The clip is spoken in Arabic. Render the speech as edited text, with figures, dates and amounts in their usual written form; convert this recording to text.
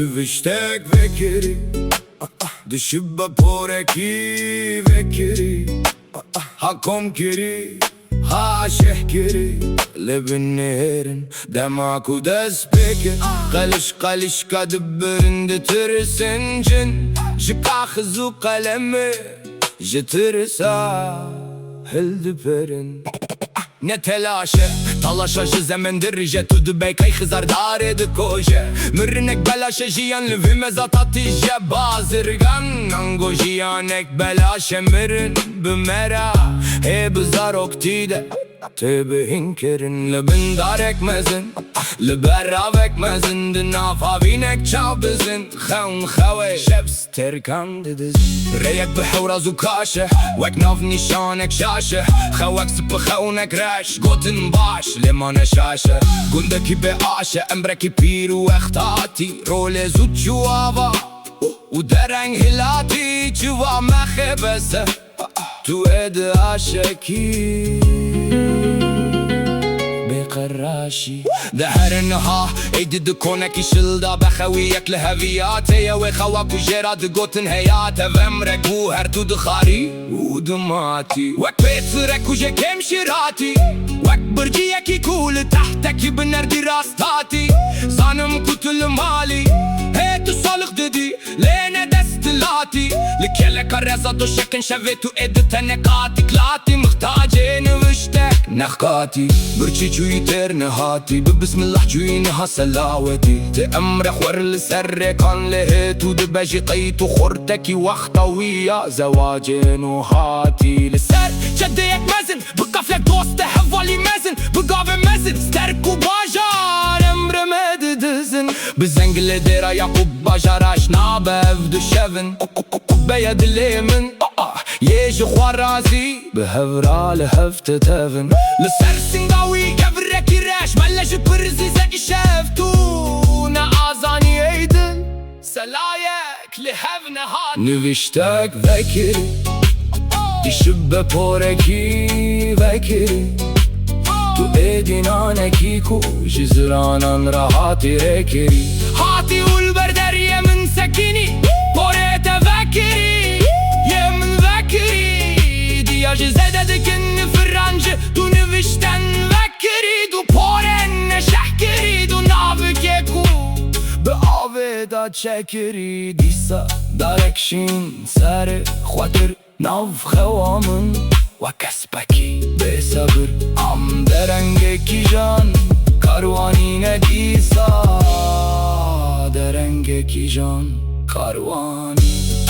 نوشتك فكري دشبه poreki فكري حكم كري هاشح كري لبنيرن دماك ودس بكر قلش كدبرن ترسنجن جكا خزو قلمي جترسا هلدبرن Ne telaşı talaşaşı zemendir jetu dubey kay khizar dare de koje mırnek belaşe jiyan lüvime zatatice bazırgan nango jiyanek belaşe mirin bümera he bizar oktide tebe hinkerin lebin darek mezin lebera vekmezin dina favinek çabizin khaun khawe şebs terkan dediz reyek bihawraz ukaşe wek nav nishanek şaşe khawek sbkhaunek راش قوتن باش لما نشاشة قندكي بعاشة أمركي بيرو اختاتي رولي زود جوابا ودرنگ هلاتي جوا مخبسة تو اد عاشكي بقراشي دهرنها ايدي دكونكي شلدا بخويك لهفياتي يوي خواك وجيراد قوتن هياتا فمرك وهرتو دخاري ودماتي وك بيترك وجي كم شراتي وك برجيكي كول تحتكي بنردي راستاتي صانم كتل مالي هيتو صالق ددي لين دستلاتي لكيلك الرزا دو شكن شفيتو ادتا نقاتي كلاتي مختاجين وشتك نخكاتي برجي جوي ترنهاتي ببسم الله جوي نها سلاوتي تأمرخ ورل سركان لهيتو دباجي قيتو خورتكي وخطوية زواجين وهاتي لسر جديك مزن بقفلك دوست حفالي مزن بقافي مزن سترك وباجار امر مددزن بزنقل ديرا يعقوب باجاراش نابف دو شفن بيد الليمن يجي خوارازي بهفرا لهفت تفن لسر سنقاوي كفرك يراش ملاش برزي زكي شفتو نعازاني ايدن سلايك لهفنا هات نوشتك ذكري دشبه poreki vekiri tu edinaneki ku jizranan rahati rekiri hati ulberderiye min sekini porete vekiri yemin vekiri diya jizede dikin francı tu nivişten vekiri du poren neşehkiri du navike ku be aveda çekiri disa darekşin sare خاطر ناف خوامن و کسبکی به صبر ام درنگ کی جان کاروانی ندیسا درنگ کی جان کاروانی